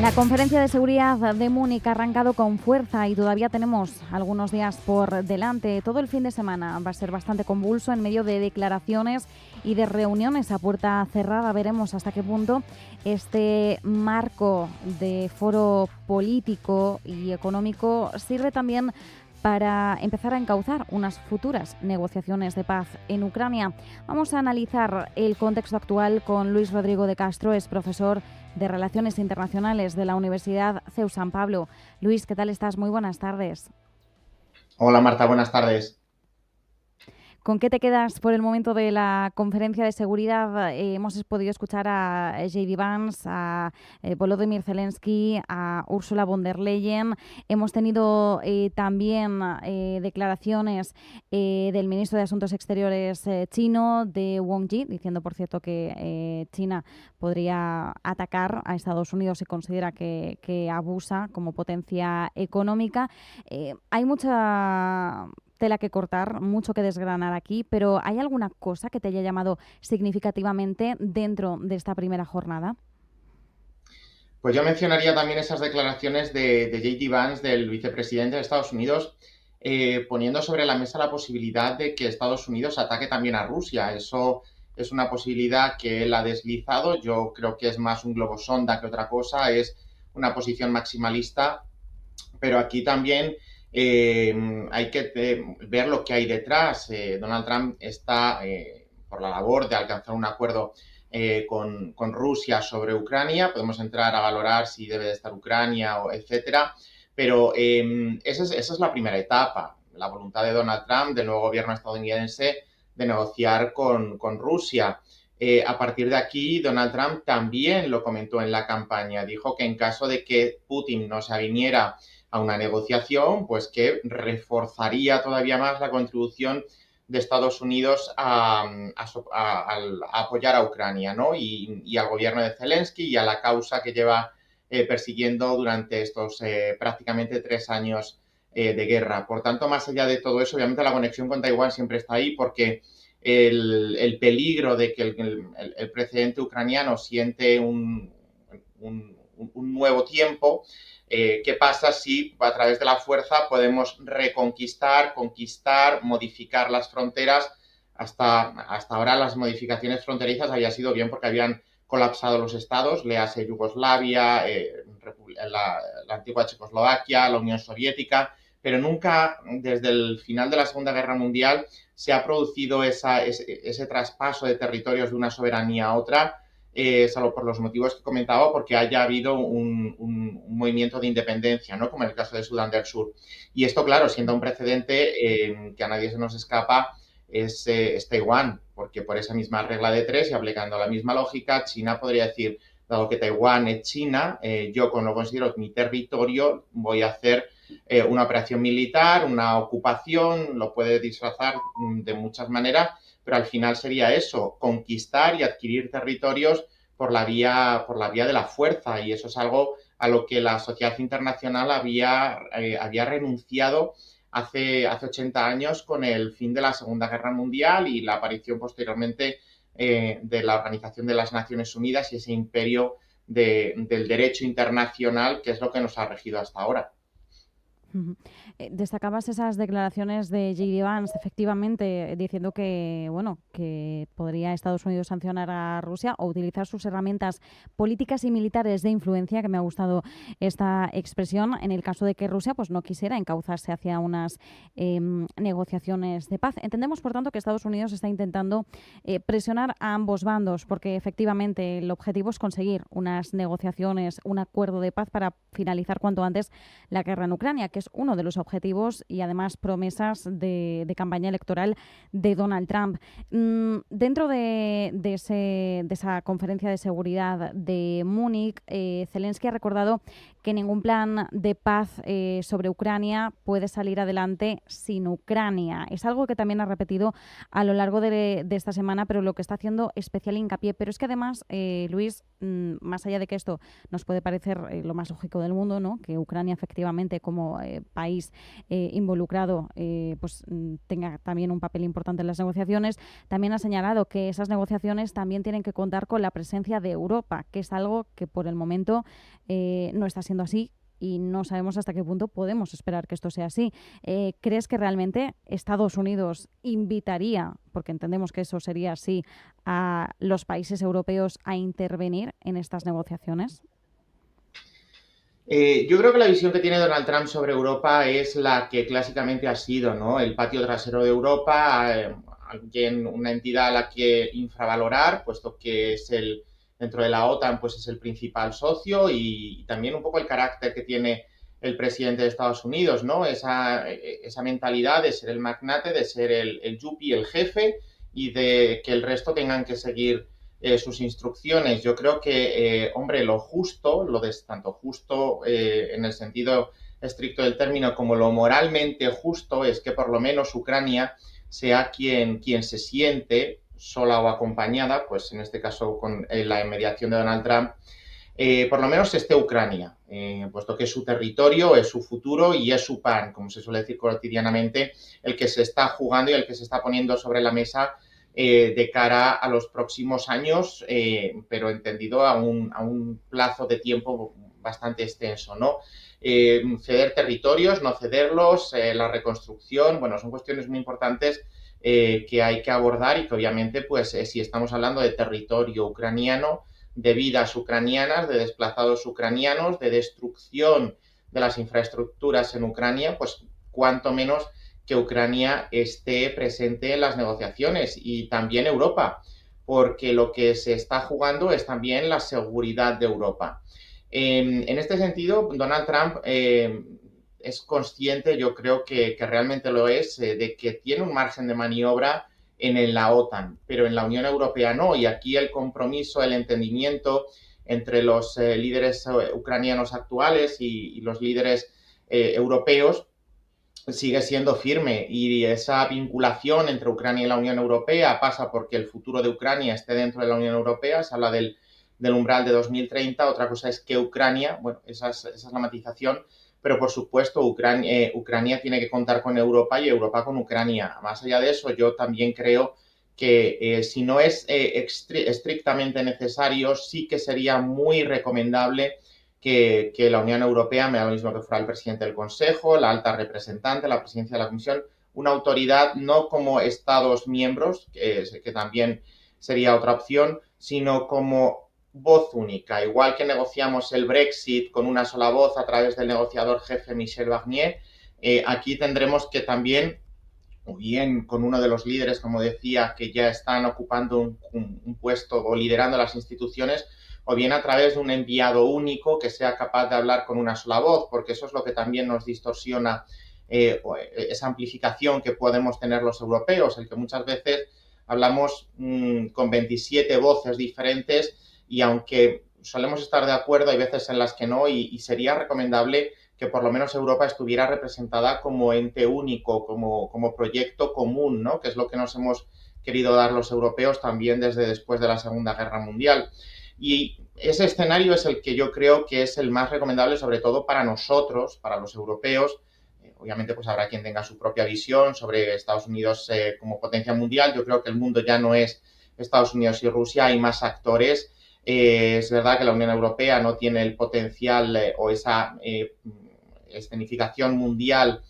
La conferencia de seguridad de Múnich ha arrancado con fuerza y todavía tenemos algunos días por delante. Todo el fin de semana va a ser bastante convulso en medio de declaraciones y de reuniones a puerta cerrada. Veremos hasta qué punto este marco de foro político y económico sirve también para empezar a encauzar unas futuras negociaciones de paz en Ucrania. Vamos a analizar el contexto actual con Luis Rodrigo de Castro, es profesor de Relaciones Internacionales de la Universidad CEU San Pablo. Luis, ¿qué tal estás? Muy buenas tardes. Hola Marta, buenas tardes. ¿Con qué te quedas por el momento de la conferencia de seguridad? Hemos podido escuchar a J.D. Vance, a Volodymyr Zelensky, a Ursula von der Leyen. Hemos tenido también declaraciones del ministro de Asuntos Exteriores chino, de Wang Yi, diciendo, por cierto, que China podría atacar a Estados Unidos si considera que abusa como potencia económica. Hay mucha tela que cortar, mucho que desgranar aquí, pero ¿hay alguna cosa que te haya llamado significativamente dentro de esta primera jornada? Pues yo mencionaría también esas declaraciones de J.D. Vance, del vicepresidente de Estados Unidos, poniendo sobre la mesa la posibilidad de que Estados Unidos ataque también a Rusia. Eso es una posibilidad que él ha deslizado. Yo creo que es más un globo sonda que otra cosa. Es una posición maximalista, pero aquí también hay que ver lo que hay detrás. Donald Trump está por la labor de alcanzar un acuerdo con Rusia sobre Ucrania. Podemos entrar a valorar si debe de estar Ucrania, o etcétera, pero esa es la primera etapa, la voluntad de Donald Trump, del nuevo gobierno estadounidense, de negociar con Rusia. A partir de aquí, Donald Trump también lo comentó en la campaña. Dijo que en caso de que Putin no se aviniera a una negociación, pues que reforzaría todavía más la contribución de Estados Unidos a apoyar a Ucrania, ¿no? Y al gobierno de Zelensky y a la causa que lleva persiguiendo durante estos prácticamente 3 años de guerra. Por tanto, más allá de todo eso, obviamente la conexión con Taiwán siempre está ahí porque el peligro de que el presidente ucraniano siente un nuevo tiempo. ¿Qué pasa si a través de la fuerza podemos reconquistar, conquistar, modificar las fronteras? Hasta ahora las modificaciones fronterizas había sido bien porque habían colapsado los estados, léase Yugoslavia, la antigua Checoslovaquia, la Unión Soviética, pero nunca desde el final de la Segunda Guerra Mundial se ha producido ese traspaso de territorios de una soberanía a otra, salvo por los motivos que comentaba, porque haya habido un movimiento de independencia, ¿no? Como en el caso de Sudán del Sur. Y esto, claro, siendo un precedente que a nadie se nos escapa, es Taiwán, porque por esa misma regla de tres y aplicando la misma lógica, China podría decir, dado que Taiwán es China, yo como lo considero mi territorio, voy a hacer una operación militar, una ocupación, lo puede disfrazar de muchas maneras, pero al final sería eso, conquistar y adquirir territorios por la vía de la fuerza, y eso es algo a lo que la sociedad internacional había renunciado hace 80 años con el fin de la Segunda Guerra Mundial y la aparición posteriormente de la Organización de las Naciones Unidas y ese imperio del derecho internacional, que es lo que nos ha regido hasta ahora. Destacabas esas declaraciones de J.D. Vance, efectivamente, diciendo que, bueno, que podría Estados Unidos sancionar a Rusia o utilizar sus herramientas políticas y militares de influencia, que me ha gustado esta expresión, en el caso de que Rusia pues no quisiera encauzarse hacia unas negociaciones de paz. Entendemos, por tanto, que Estados Unidos está intentando presionar a ambos bandos, porque efectivamente el objetivo es conseguir unas negociaciones, un acuerdo de paz para finalizar cuanto antes la guerra en Ucrania, que es uno de los objetivos y además promesas de campaña electoral de Donald Trump. Dentro de esa conferencia de seguridad de Múnich, Zelensky ha recordado que ningún plan de paz sobre Ucrania puede salir adelante sin Ucrania. Es algo que también ha repetido a lo largo de esta semana, pero lo que está haciendo especial hincapié. Pero es que además, Luis, más allá de que esto nos puede parecer lo más lógico del mundo, ¿no? Que Ucrania efectivamente como país involucrado pues tenga también un papel importante en las negociaciones. También ha señalado que esas negociaciones también tienen que contar con la presencia de Europa, que es algo que por el momento no está siendo así y no sabemos hasta qué punto podemos esperar que esto sea así. ¿Crees que realmente Estados Unidos invitaría, porque entendemos que eso sería así, a los países europeos a intervenir en estas negociaciones? Yo creo que la visión que tiene Donald Trump sobre Europa es la que clásicamente ha sido, ¿no? El patio trasero de Europa, una entidad a la que infravalorar, puesto que es dentro de la OTAN, pues es el principal socio y también un poco el carácter que tiene el presidente de Estados Unidos, ¿no? Esa mentalidad de ser el magnate, de ser el yuppie, el jefe y de que el resto tengan que seguir sus instrucciones. Yo creo que, hombre, lo justo, tanto justo en el sentido estricto del término como lo moralmente justo es que por lo menos Ucrania sea quien se siente sola o acompañada, pues en este caso con la mediación de Donald Trump, por lo menos esté Ucrania, puesto que es su territorio, es su futuro y es su pan, como se suele decir cotidianamente, el que se está jugando y el que se está poniendo sobre la mesa de cara a los próximos años, pero entendido a un plazo de tiempo bastante extenso, ¿no? Ceder territorios, no cederlos, la reconstrucción, bueno, son cuestiones muy importantes que hay que abordar y que obviamente, pues, si estamos hablando de territorio ucraniano, de vidas ucranianas, de desplazados ucranianos, de destrucción de las infraestructuras en Ucrania, pues cuanto menos que Ucrania esté presente en las negociaciones y también Europa, porque lo que se está jugando es también la seguridad de Europa. En este sentido, Donald Trump es consciente, yo creo que realmente lo es, de que tiene un margen de maniobra en la OTAN, pero en la Unión Europea no. Y aquí el compromiso, el entendimiento entre los líderes ucranianos actuales y los líderes europeos sigue siendo firme y esa vinculación entre Ucrania y la Unión Europea pasa porque el futuro de Ucrania esté dentro de la Unión Europea, se habla del umbral de 2030, otra cosa es que Ucrania, bueno, esa es la matización, pero por supuesto Ucrania tiene que contar con Europa y Europa con Ucrania. Más allá de eso, yo también creo que si no es estrictamente necesario, sí que sería muy recomendable que la Unión Europea, me da lo mismo que fuera el presidente del Consejo, la alta representante, la presidencia de la Comisión, una autoridad no como Estados miembros, que también sería otra opción, sino como voz única. Igual que negociamos el Brexit con una sola voz a través del negociador jefe Michel Barnier, aquí tendremos que también, o bien con uno de los líderes, como decía, que ya están ocupando un puesto o liderando las instituciones, o bien a través de un enviado único que sea capaz de hablar con una sola voz, porque eso es lo que también nos distorsiona esa amplificación que podemos tener los europeos, el que muchas veces hablamos con 27 voces diferentes y aunque solemos estar de acuerdo, hay veces en las que no y sería recomendable que por lo menos Europa estuviera representada como ente único, como proyecto común, ¿no? Que es lo que nos hemos querido dar los europeos también desde después de la Segunda Guerra Mundial. Y ese escenario es el que yo creo que es el más recomendable, sobre todo para nosotros, para los europeos. Obviamente, pues habrá quien tenga su propia visión sobre Estados Unidos como potencia mundial. Yo creo que el mundo ya no es Estados Unidos y Rusia, hay más actores. Es verdad que la Unión Europea no tiene el potencial o esa escenificación mundial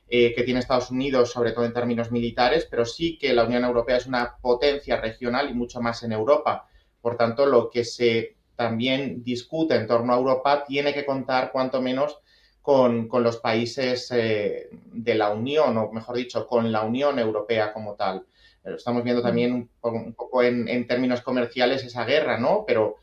que tiene Estados Unidos, sobre todo en términos militares, pero sí que la Unión Europea es una potencia regional y mucho más en Europa. Por tanto, lo que se también discute en torno a Europa tiene que contar cuanto menos con los países de la Unión, o mejor dicho, con la Unión Europea como tal. Estamos viendo también un poco en términos comerciales esa guerra, ¿no? Pero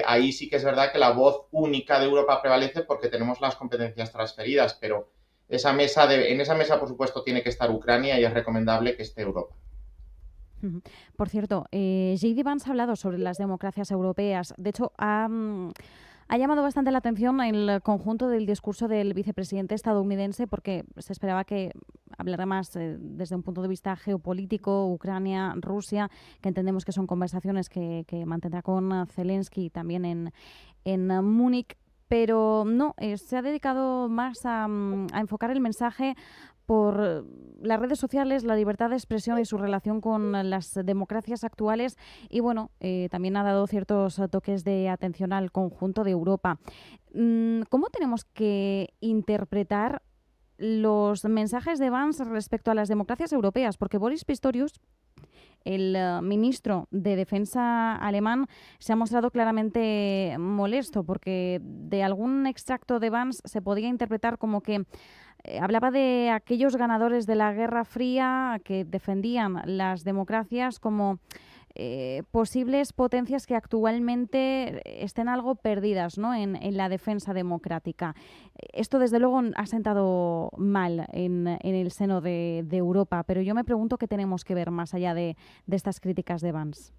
ahí sí que es verdad que la voz única de Europa prevalece porque tenemos las competencias transferidas, pero en esa mesa, por supuesto, tiene que estar Ucrania y es recomendable que esté Europa. Por cierto, J.D. Vance ha hablado sobre las democracias europeas. De hecho, ha llamado bastante la atención el conjunto del discurso del vicepresidente estadounidense porque se esperaba que hablara más desde un punto de vista geopolítico, Ucrania, Rusia, que entendemos que son conversaciones que mantendrá con Zelensky también en Múnich. pero no, se ha dedicado más a enfocar el mensaje por las redes sociales, la libertad de expresión y su relación con las democracias actuales y bueno, también ha dado ciertos toques de atención al conjunto de Europa. ¿Cómo tenemos que interpretar los mensajes de Vance respecto a las democracias europeas? Porque Boris Pistorius, el ministro de Defensa alemán, se ha mostrado claramente molesto porque de algún extracto de Vance se podía interpretar como que hablaba de aquellos ganadores de la Guerra Fría que defendían las democracias como posibles potencias que actualmente estén algo perdidas, ¿no?, en la defensa democrática. Esto, desde luego, ha sentado mal en el seno de Europa, pero yo me pregunto qué tenemos que ver más allá de estas críticas de Vance.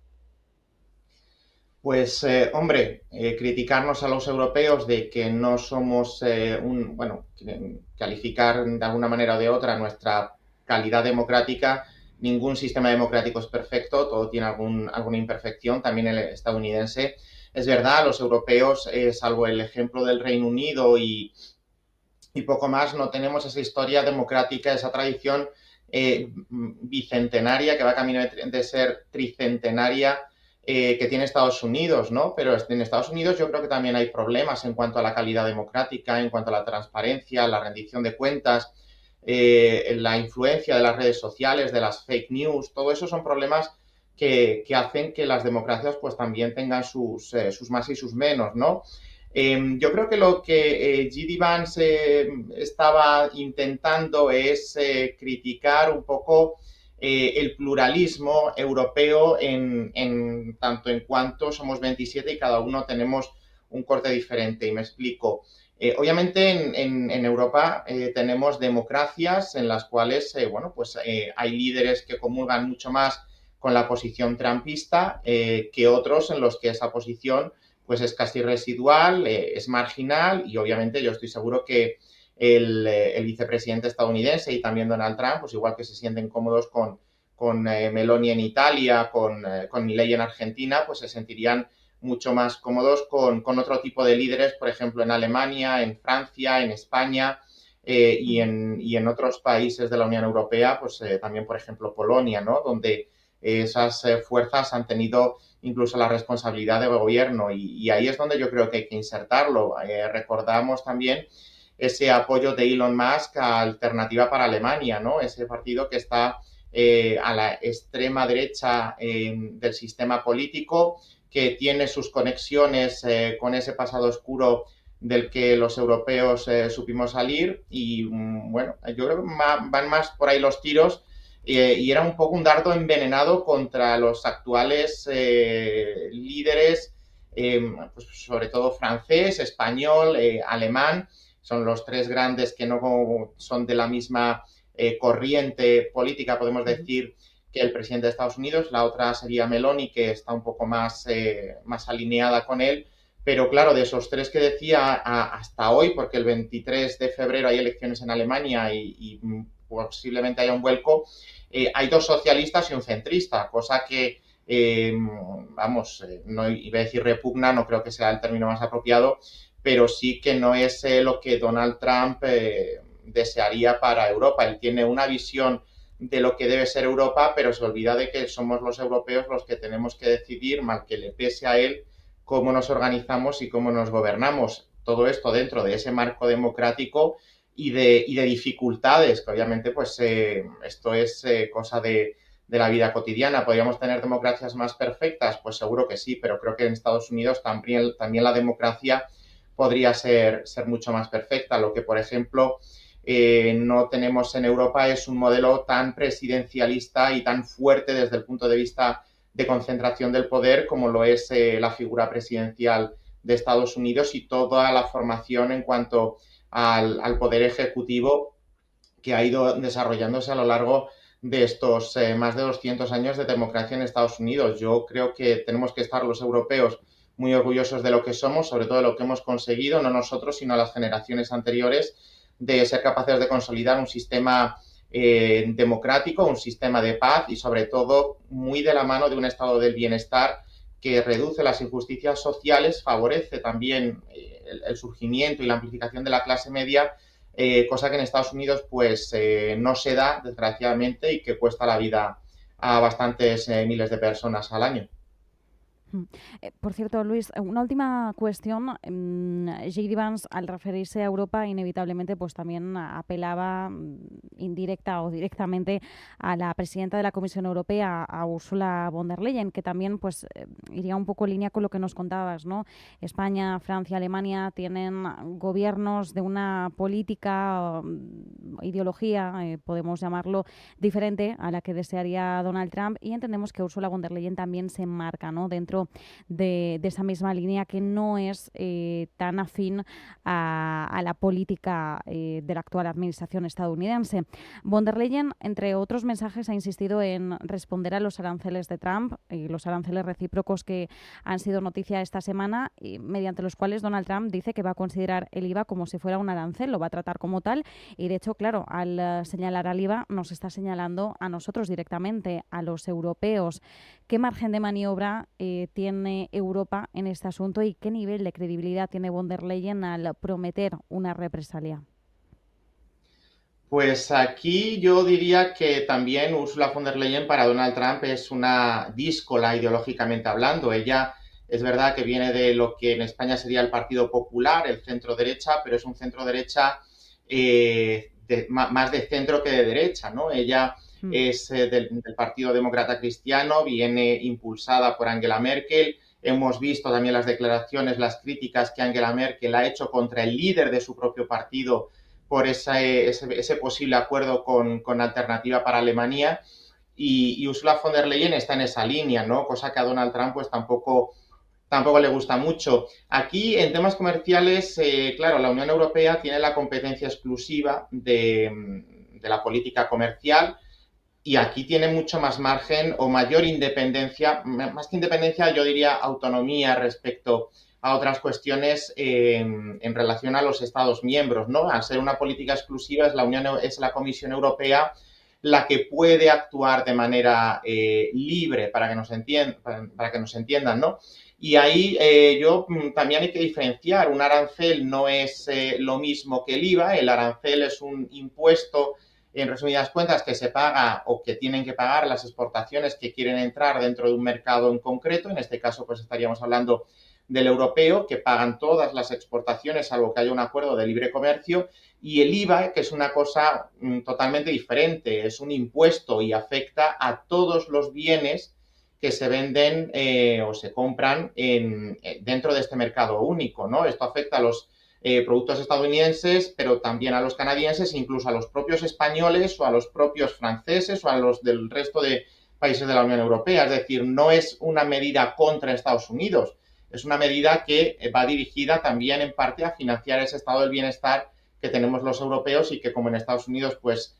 Pues, hombre, criticarnos a los europeos de que no somos, calificar de alguna manera o de otra nuestra calidad democrática. Ningún sistema democrático es perfecto, todo tiene alguna imperfección, también el estadounidense. Es verdad, los europeos, salvo el ejemplo del Reino Unido y poco más, no tenemos esa historia democrática, esa tradición bicentenaria que va camino de ser tricentenaria, que tiene Estados Unidos, ¿no? Pero en Estados Unidos yo creo que también hay problemas en cuanto a la calidad democrática, en cuanto a la transparencia, la rendición de cuentas, la influencia de las redes sociales, de las fake news. Todo eso son problemas que hacen que las democracias pues también tengan sus más y sus menos, ¿no? Yo creo que lo que J.D. Vance estaba intentando es criticar un poco el pluralismo europeo en tanto en cuanto somos 27 y cada uno tenemos un corte diferente. Y me explico. Obviamente en Europa tenemos democracias en las cuales hay líderes que comulgan mucho más con la posición trumpista que otros en los que esa posición pues es casi residual, es marginal y obviamente yo estoy seguro que el vicepresidente estadounidense y también Donald Trump, pues igual que se sienten cómodos con Meloni en Italia, con Milei en Argentina, pues se sentirían mucho más cómodos con otro tipo de líderes, por ejemplo, en Alemania, en Francia, en España y en otros países de la Unión Europea, pues también, por ejemplo, Polonia, ¿no? Donde esas fuerzas han tenido incluso la responsabilidad de gobierno y ahí es donde yo creo que hay que insertarlo. Recordamos también ese apoyo de Elon Musk a Alternativa para Alemania, ¿no? Ese partido que está a la extrema derecha del sistema político, que tiene sus conexiones con ese pasado oscuro del que los europeos supimos salir y bueno, yo creo que van más por ahí los tiros y era un poco un dardo envenenado contra los actuales líderes, pues sobre todo francés, español, alemán. Son los tres grandes que no son de la misma corriente política, podemos decir, que el presidente de Estados Unidos. La otra sería Meloni, que está un poco más alineada con él. Pero claro, de esos tres que decía hasta hoy, porque el 23 de febrero hay elecciones en Alemania y posiblemente haya un vuelco, hay dos socialistas y un centrista, cosa que, no iba a decir repugna, no creo que sea el término más apropiado, pero sí que no es lo que Donald Trump desearía para Europa. Él tiene una visión de lo que debe ser Europa, pero se olvida de que somos los europeos los que tenemos que decidir, mal que le pese a él, cómo nos organizamos y cómo nos gobernamos. Todo esto dentro de ese marco democrático y de dificultades, que obviamente pues esto es cosa de la vida cotidiana. ¿Podríamos tener democracias más perfectas? Pues seguro que sí, pero creo que en Estados Unidos también la democracia podría ser mucho más perfecta. Lo que, por ejemplo, no tenemos en Europa es un modelo tan presidencialista y tan fuerte desde el punto de vista de concentración del poder como lo es la figura presidencial de Estados Unidos y toda la formación en cuanto al poder ejecutivo que ha ido desarrollándose a lo largo de estos más de 200 años de democracia en Estados Unidos. Yo creo que tenemos que estar los europeos muy orgullosos de lo que somos, sobre todo de lo que hemos conseguido, no nosotros, sino las generaciones anteriores, de ser capaces de consolidar un sistema democrático, un sistema de paz y, sobre todo, muy de la mano de un estado del bienestar que reduce las injusticias sociales, favorece también el surgimiento y la amplificación de la clase media, cosa que en Estados Unidos pues no se da, desgraciadamente, y que cuesta la vida a bastantes miles de personas al año. Por cierto, Luis, una última cuestión. J.D. Vance, al referirse a Europa, inevitablemente pues también apelaba indirecta o directamente a la presidenta de la Comisión Europea, a Ursula von der Leyen, que también pues iría un poco en línea con lo que nos contabas, ¿no? España, Francia, Alemania tienen gobiernos de una política, ideología, podemos llamarlo, diferente a la que desearía Donald Trump, y entendemos que Ursula von der Leyen también se enmarca, ¿no?, dentro de esa misma línea, que no es tan afín a la política de la actual administración estadounidense. Von der Leyen, entre otros mensajes, ha insistido en responder a los aranceles de Trump, los aranceles recíprocos que han sido noticia esta semana, mediante los cuales Donald Trump dice que va a considerar el IVA como si fuera un arancel, lo va a tratar como tal, y de hecho, claro, al señalar al IVA nos está señalando a nosotros directamente, a los europeos. ¿Qué margen de maniobra tiene Europa en este asunto y qué nivel de credibilidad tiene von der Leyen al prometer una represalia? Pues aquí yo diría que también Ursula von der Leyen para Donald Trump es una díscola ideológicamente hablando. Ella es verdad que viene de lo que en España sería el Partido Popular, el centro derecha, pero es un centro derecha más de centro que de derecha, ¿no? Ella es del Partido Demócrata Cristiano, viene impulsada por Angela Merkel. Hemos visto también las declaraciones, las críticas que Angela Merkel ha hecho contra el líder de su propio partido por ese posible acuerdo con Alternativa para Alemania, y Ursula von der Leyen está en esa línea, ¿no? Cosa que a Donald Trump pues tampoco le gusta mucho. Aquí, en temas comerciales, claro, la Unión Europea tiene la competencia exclusiva de la política comercial, y aquí tiene mucho más margen o mayor independencia, más que independencia, yo diría autonomía respecto a otras cuestiones en relación a los Estados miembros, ¿no? Al ser una política exclusiva, es la Comisión Europea la que puede actuar de manera libre, para que nos entiendan, ¿no? Y ahí yo también hay que diferenciar. Un arancel no es lo mismo que el IVA. El arancel es un impuesto, en resumidas cuentas, que se paga o que tienen que pagar las exportaciones que quieren entrar dentro de un mercado en concreto. En este caso, pues estaríamos hablando del europeo, que pagan todas las exportaciones, salvo que haya un acuerdo de libre comercio, y el IVA, que es una cosa totalmente diferente, es un impuesto y afecta a todos los bienes que se venden o se compran dentro de este mercado único, ¿no? Esto afecta a los productos estadounidenses, pero también a los canadienses, incluso a los propios españoles o a los propios franceses o a los del resto de países de la Unión Europea. Es decir, no es una medida contra Estados Unidos, es una medida que va dirigida también en parte a financiar ese estado del bienestar que tenemos los europeos, y que, como en Estados Unidos, pues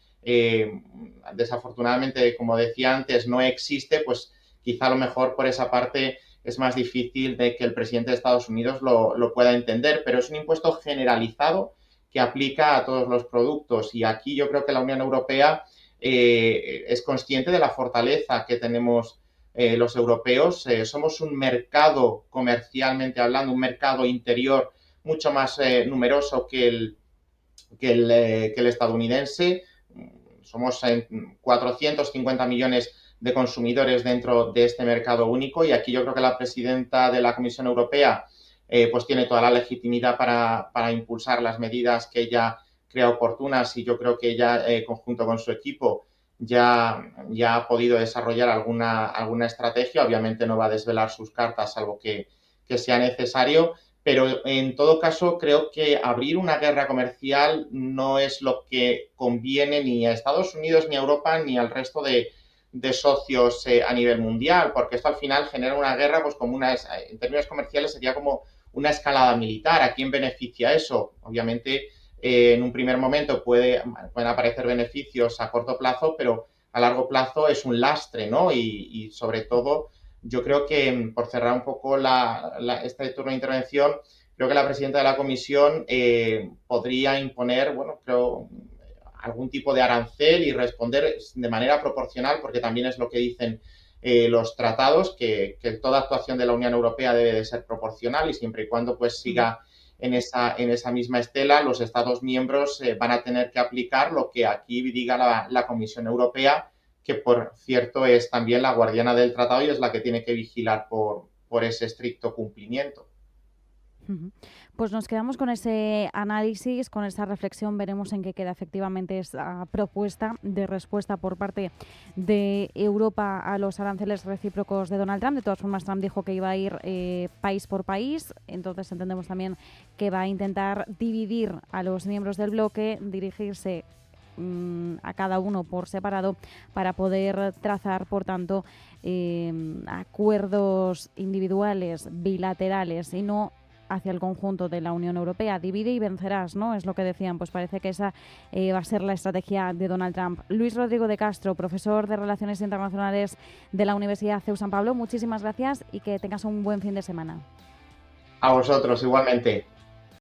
desafortunadamente, como decía antes, no existe, pues quizá a lo mejor por esa parte es más difícil de que el presidente de Estados Unidos lo pueda entender, pero es un impuesto generalizado que aplica a todos los productos, y aquí yo creo que la Unión Europea es consciente de la fortaleza que tenemos los europeos. Somos un mercado, comercialmente hablando, un mercado interior mucho más numeroso que el estadounidense. Somos 450 millones de consumidores dentro de este mercado único, y aquí yo creo que la presidenta de la Comisión Europea pues tiene toda la legitimidad para impulsar las medidas que ella crea oportunas, y yo creo que ella, conjunto con su equipo, ya ha podido desarrollar alguna estrategia. Obviamente no va a desvelar sus cartas, salvo que sea necesario, pero en todo caso creo que abrir una guerra comercial no es lo que conviene ni a Estados Unidos, ni a Europa, ni al resto de socios a nivel mundial, porque esto al final genera una guerra, pues como en términos comerciales sería como una escalada militar. ¿A quién beneficia eso? Obviamente en un primer momento pueden aparecer beneficios a corto plazo, pero a largo plazo es un lastre, ¿no? Y sobre todo, yo creo que, por cerrar un poco este turno de intervención, creo que la presidenta de la Comisión podría imponer, bueno, creo, algún tipo de arancel y responder de manera proporcional, porque también es lo que dicen los tratados, que toda actuación de la Unión Europea debe de ser proporcional, y siempre y cuando pues siga en esa misma estela, los Estados miembros van a tener que aplicar lo que aquí diga la Comisión Europea, que por cierto es también la guardiana del tratado y es la que tiene que vigilar por ese estricto cumplimiento. Pues nos quedamos con ese análisis, con esa reflexión. Veremos en qué queda efectivamente esa propuesta de respuesta por parte de Europa a los aranceles recíprocos de Donald Trump. De todas formas, Trump dijo que iba a ir país por país. Entonces entendemos también que va a intentar dividir a los miembros del bloque, dirigirse a cada uno por separado para poder trazar, por tanto, acuerdos individuales, bilaterales y no hacia el conjunto de la Unión Europea. Divide y vencerás, ¿no? Es lo que decían. Pues parece que esa va a ser la estrategia de Donald Trump. Luis Rodrigo de Castro, profesor de Relaciones Internacionales de la Universidad CEU San Pablo, muchísimas gracias y que tengas un buen fin de semana. A vosotros, igualmente.